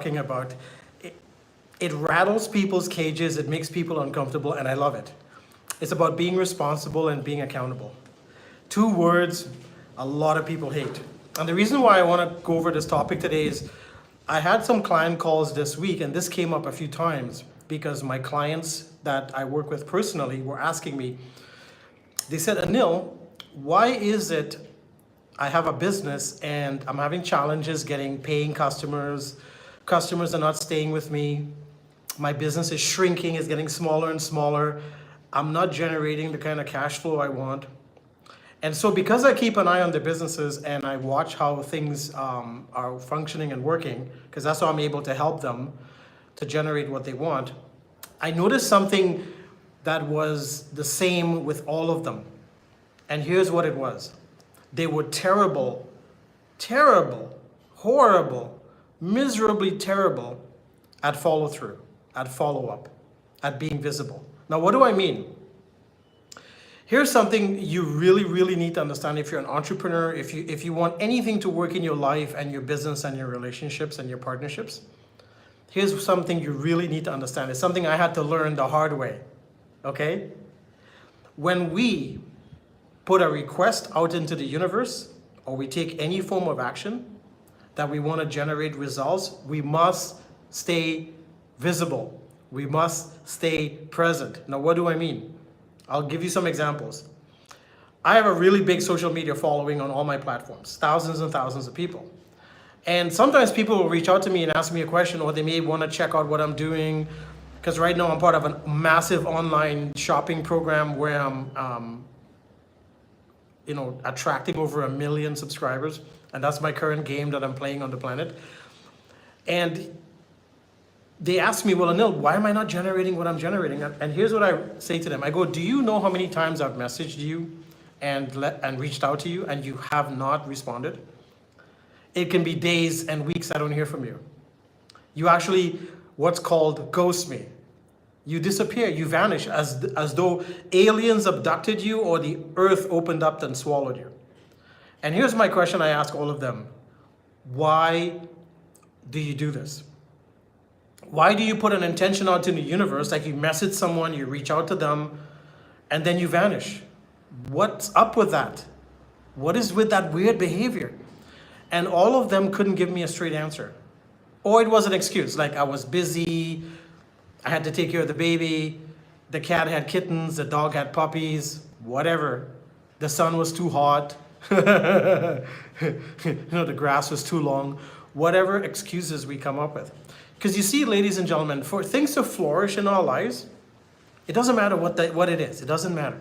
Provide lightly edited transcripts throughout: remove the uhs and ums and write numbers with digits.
talking about, it rattles people's cages, it makes people uncomfortable, and I love it. It's about being responsible and being accountable. Two words a lot of people hate. And the reason why I want to go over this topic today is I had some client calls this week, and this came up a few times because my clients that I work with personally were asking me, they said, Anil, why is it I have a business and I'm having challenges getting paying customers, customers are not staying with me, my business is shrinking, it's getting smaller and smaller, I'm not generating the kind of cash flow I want. And so because I keep an eye on the businesses and I watch how things are functioning and working, because that's how I'm able to help them to generate what they want, I noticed something that was the same with all of them. And here's what it was. They were terrible, terrible, horrible, miserably terrible at follow through, at follow up, at being visible. Now, what do I mean? Here's something you really, really need to understand if you're an entrepreneur, if you want anything to work in your life and your business and your relationships and your partnerships. Here's something you really need to understand. It's something I had to learn the hard way, okay? When we put a request out into the universe, or we take any form of action that we want to generate results, we must stay visible. We must stay present. Now, what do I mean? I'll give you some examples. I have a really big social media following on all my platforms, thousands and thousands of people. And sometimes people will reach out to me and ask me a question, or they may want to check out what I'm doing. Because right now I'm part of a massive online shopping program where I'm attracting over 1 million subscribers. And that's my current game that I'm playing on the planet. And they ask me, well, Anil, why am I not generating what I'm generating? And here's what I say to them. I go, do you know how many times I've messaged you and reached out to you and you have not responded? It can be days and weeks I don't hear from you. You actually, what's called ghost me. You disappear, you vanish as though aliens abducted you or the earth opened up and swallowed you. And here's my question I ask all of them. Why do you do this? Why do you put an intention out in the universe, like you message someone, you reach out to them, and then you vanish? What's up with that? What is with that weird behavior? And all of them couldn't give me a straight answer. Or it was an excuse, like I was busy, I had to take care of the baby, the cat had kittens, the dog had puppies, whatever. The sun was too hot, the grass was too long, whatever excuses we come up with. Because you see, ladies and gentlemen, for things to flourish in our lives, it doesn't matter what it is. It doesn't matter.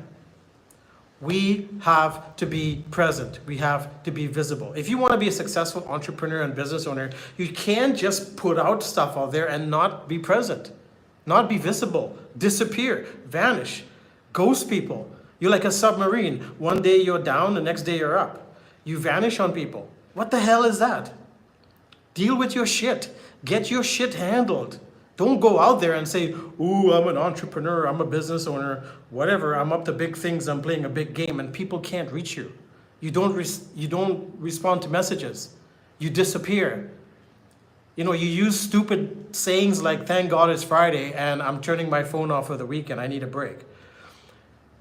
We have to be present. We have to be visible. If you want to be a successful entrepreneur and business owner, you can't just put out stuff out there and not be present, not be visible, disappear, vanish, ghost people. You're like a submarine. One day you're down, the next day you're up. You vanish on people. What the hell is that? Deal with your shit. Get your shit handled. Don't go out there and say, ooh, I'm an entrepreneur, I'm a business owner, whatever, I'm up to big things, I'm playing a big game, and people can't reach you. You don't respond to messages. You disappear. You use stupid sayings like, thank God it's Friday, and I'm turning my phone off for the weekend, I need a break.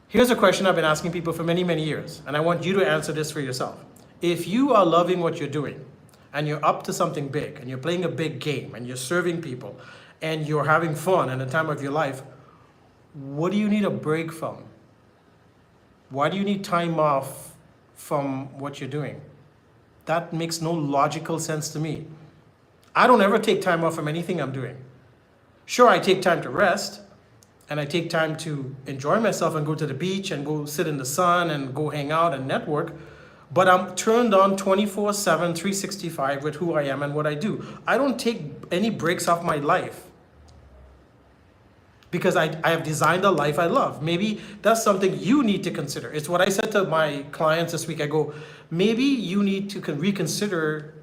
Here's a question I've been asking people for many, many years, and I want you to answer this for yourself. If you are loving what you're doing, and you're up to something big, and you're playing a big game, and you're serving people, and you're having fun and the time of your life, what do you need a break from? Why do you need time off from what you're doing? That makes no logical sense to me. I don't ever take time off from anything I'm doing. Sure, I take time to rest, and I take time to enjoy myself and go to the beach and go sit in the sun and go hang out and network. But I'm turned on 24/7, 365 with who I am and what I do. I don't take any breaks off my life because I have designed a life I love. Maybe that's something you need to consider. It's what I said to my clients this week. I go, maybe you need to reconsider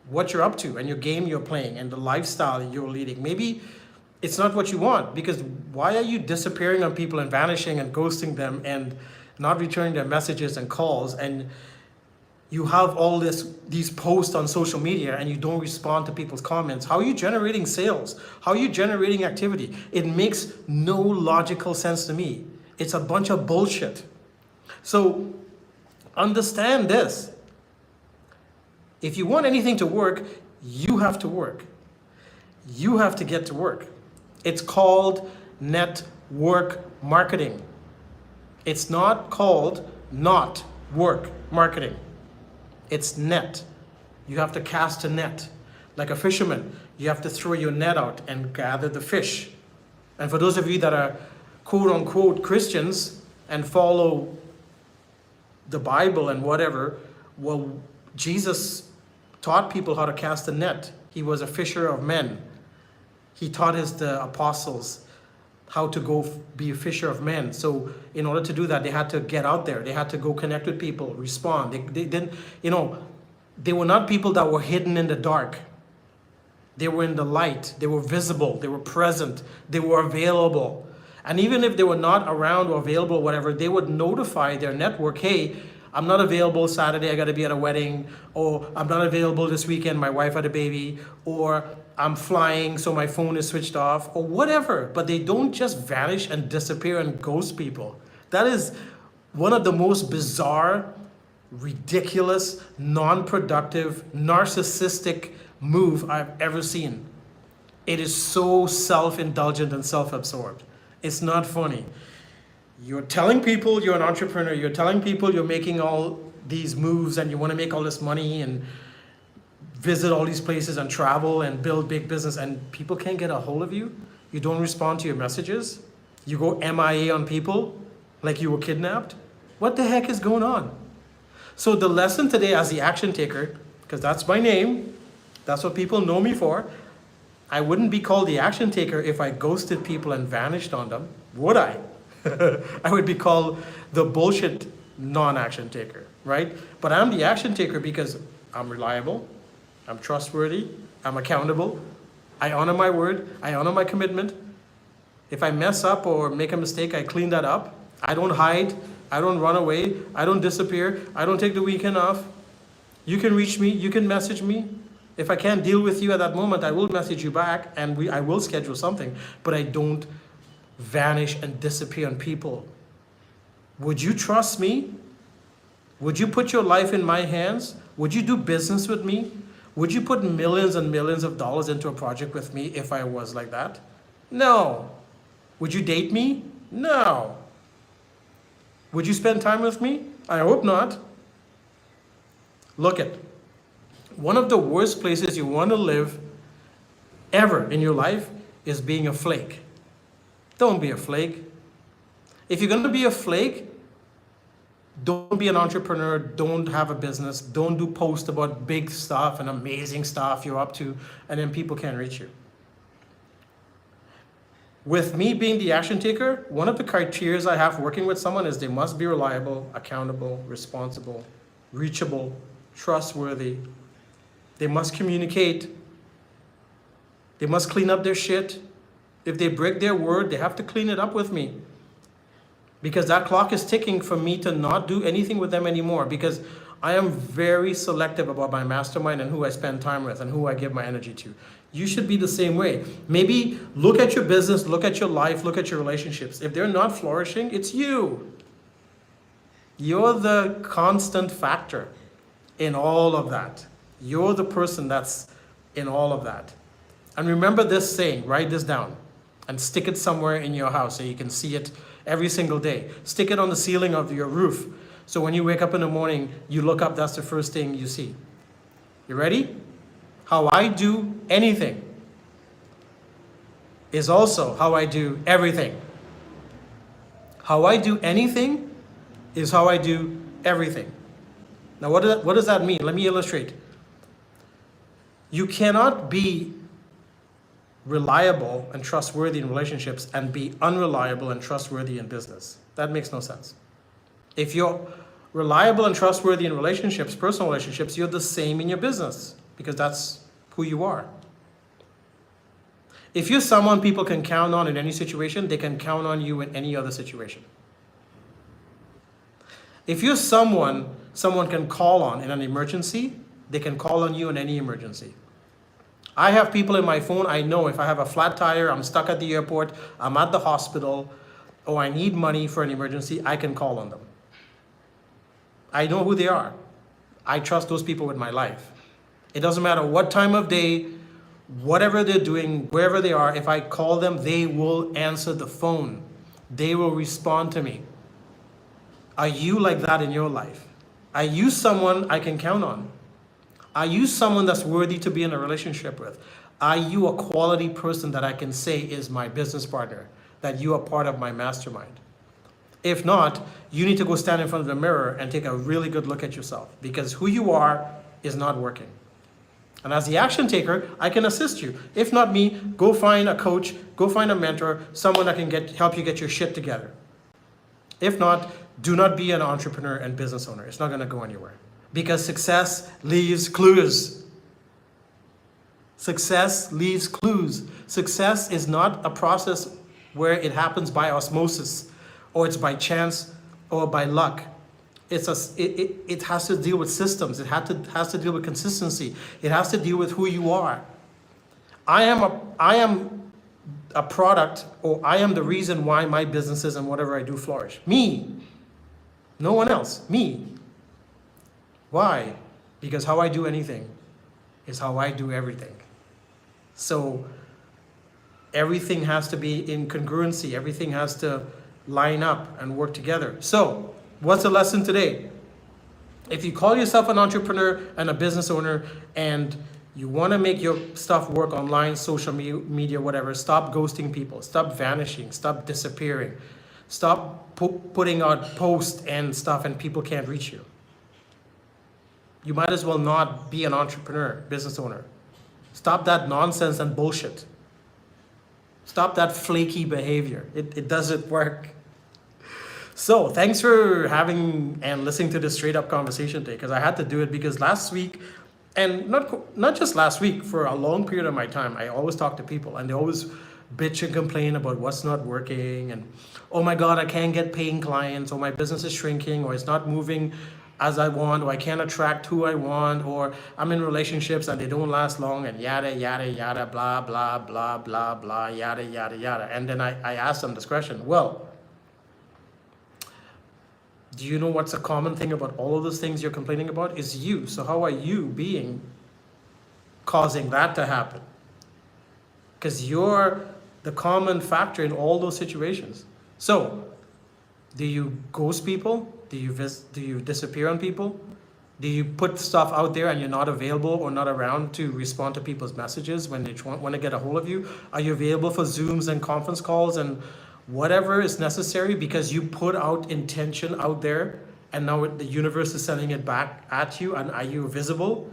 what you're up to and your game you're playing and the lifestyle you're leading. Maybe it's not what you want, because why are you disappearing on people and vanishing and ghosting them and not returning their messages and calls? And You have all these posts on social media and you don't respond to people's comments. How are you generating sales? How are you generating activity? It makes no logical sense to me. It's a bunch of bullshit. So understand this. If you want anything to work, you have to work. You have to get to work. It's called network marketing. It's not called not work marketing. It's net. You have to cast a net. Like a fisherman, you have to throw your net out and gather the fish. And for those of you that are quote unquote Christians and follow the Bible and whatever, well, Jesus taught people how to cast a net. He was a fisher of men. He taught the apostles how to go be a fisher of men. So in order to do that, they had to get out there. They had to go connect with people, respond. They didn't, they were not people that were hidden in the dark. They were in the light. They were visible. They were present. They were available. And even if they were not around or available or whatever, they would notify their network, hey, I'm not available Saturday, I got to be at a wedding, or I'm not available this weekend, my wife had a baby, or I'm flying so my phone is switched off, or whatever. But they don't just vanish and disappear and ghost people. That is one of the most bizarre, ridiculous, non-productive, narcissistic move I've ever seen. It is so self-indulgent and self-absorbed. It's not funny. You're telling people you're an entrepreneur, you're telling people you're making all these moves and you want to make all this money and visit all these places and travel and build big business, and people can't get a hold of you. You don't respond to your messages. You go MIA on people like you were kidnapped. What the heck is going on? So the lesson today as the action taker, because that's my name, that's what people know me for. I wouldn't be called the action taker if I ghosted people and vanished on them, would I? I would be called the bullshit non-action taker, right? But I'm the action taker because I'm reliable, I'm trustworthy, I'm accountable, I honor my word, I honor my commitment. If I mess up or make a mistake, I clean that up. I don't hide, I don't run away, I don't disappear, I don't take the weekend off. You can reach me, you can message me. If I can't deal with you at that moment, I will message you back and I will schedule something, but I don't vanish and disappear on people. Would you trust me? Would you put your life in my hands? Would you do business with me? Would you put millions and millions of dollars into a project with me if I was like that? No. Would you date me? No. Would you spend time with me? I hope not. Look at one of the worst places you want to live ever in your life is being a flake. Don't be a flake. If you're going to be a flake, don't be an entrepreneur, don't have a business, don't do posts about big stuff and amazing stuff you're up to, and then people can't reach you. With me being the action taker, one of the criteria I have working with someone is they must be reliable, accountable, responsible, reachable, trustworthy. They must communicate. They must clean up their shit. If they break their word, they have to clean it up with me. Because that clock is ticking for me to not do anything with them anymore. Because I am very selective about my mastermind and who I spend time with and who I give my energy to. You should be the same way. Maybe look at your business, look at your life, look at your relationships. If they're not flourishing, it's you. You're the constant factor in all of that. You're the person that's in all of that. And remember this saying, write this down and stick it somewhere in your house so you can see it every single day. Stick it on the ceiling of your roof. So when you wake up in the morning, you look up, that's the first thing you see. You ready? How I do anything is also how I do everything. How I do anything is how I do everything. Now what does that mean? Let me illustrate. You cannot be reliable and trustworthy in relationships and be unreliable and trustworthy in business. That makes no sense. If you're reliable and trustworthy in relationships, personal relationships, you're the same in your business because that's who you are. If you're someone people can count on in any situation, they can count on you in any other situation. If you're someone can call on in an emergency, they can call on you in any emergency. I have people in my phone, I know if I have a flat tire, I'm stuck at the airport, I'm at the hospital, or I need money for an emergency, I can call on them. I know who they are. I trust those people with my life. It doesn't matter what time of day, whatever they're doing, wherever they are, if I call them, they will answer the phone. They will respond to me. Are you like that in your life? Are you someone I can count on? Are you someone that's worthy to be in a relationship with? Are you a quality person that I can say is my business partner, that you are part of my mastermind? If not, you need to go stand in front of the mirror and take a really good look at yourself, because who you are is not working. And as the action taker, I can assist you. If not me, go find a coach, go find a mentor, someone that can help you get your shit together. If not, do not be an entrepreneur and business owner. It's not going to go anywhere. Because success leaves clues. Success leaves clues. Success is not a process where it happens by osmosis, or it's by chance, or by luck. It has to deal with systems. It has to deal with consistency. It has to deal with who you are. I am a product, or I am the reason why my businesses and whatever I do flourish. Me. No one else. Me. Why? Because how I do anything is how I do everything. So everything has to be in congruency. Everything has to line up and work together. So what's the lesson today? If you call yourself an entrepreneur and a business owner and you want to make your stuff work online, social media, whatever, stop ghosting people. Stop vanishing. Stop disappearing. Stop putting out posts and stuff and people can't reach you. You might as well not be an entrepreneur, business owner. Stop that nonsense and bullshit. Stop that flaky behavior. It doesn't work. So thanks for having and listening to this straight up conversation today, because I had to do it because last week, and not just last week, for a long period of my time, I always talk to people and they always bitch and complain about what's not working and, oh my God, I can't get paying clients, or my business is shrinking, or it's not moving as I want, or I can't attract who I want, or I'm in relationships and they don't last long, and yada, yada, yada, blah, blah, blah, blah, blah, yada, yada, yada. And then I asked them this question, well, do you know what's a common thing about all of those things you're complaining about? Is you. So how are you causing that to happen? Because you're the common factor in all those situations. So, do you ghost people? Do you disappear on people? Do you put stuff out there and you're not available or not around to respond to people's messages when they want to get a hold of you? Are you available for Zooms and conference calls and whatever is necessary because you put out intention out there and now the universe is sending it back at you? And are you visible?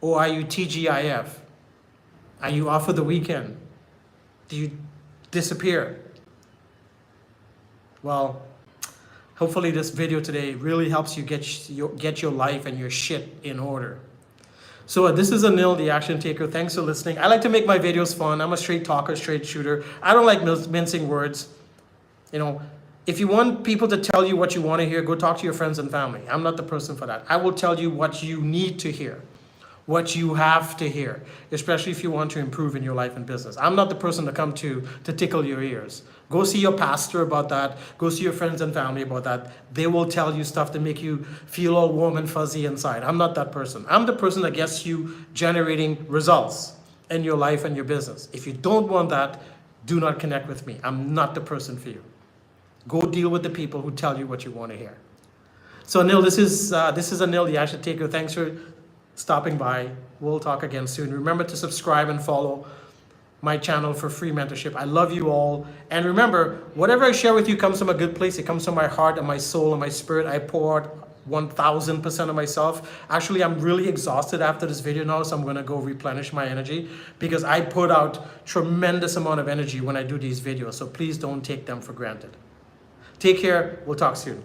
Or are you TGIF? Are you off for the weekend? Do you disappear? Well, hopefully this video today really helps you get your life and your shit in order. So this is Anil, the action taker. Thanks for listening. I like to make my videos fun. I'm a straight talker, straight shooter. I don't like mincing words. You know, if you want people to tell you what you want to hear, go talk to your friends and family. I'm not the person for that. I will tell you what you need to hear, what you have to hear, especially if you want to improve in your life and business. I'm not the person to come to tickle your ears. Go see your pastor about that. Go see your friends and family about that. They will tell you stuff to make you feel all warm and fuzzy inside. I'm not that person. I'm the person that gets you generating results in your life and your business. If you don't want that, do not connect with me. I'm not the person for you. Go deal with the people who tell you what you want to hear. So Anil, this is Anil, the action taker. Thanks for stopping by. We'll talk again soon. Remember to subscribe and follow my channel for free mentorship. I love you all. And remember, whatever I share with you comes from a good place. It comes from my heart and my soul and my spirit. I pour out 1000% of myself. Actually, I'm really exhausted after this video now, so I'm gonna go replenish my energy because I put out tremendous amount of energy when I do these videos. So please don't take them for granted. Take care. We'll talk soon.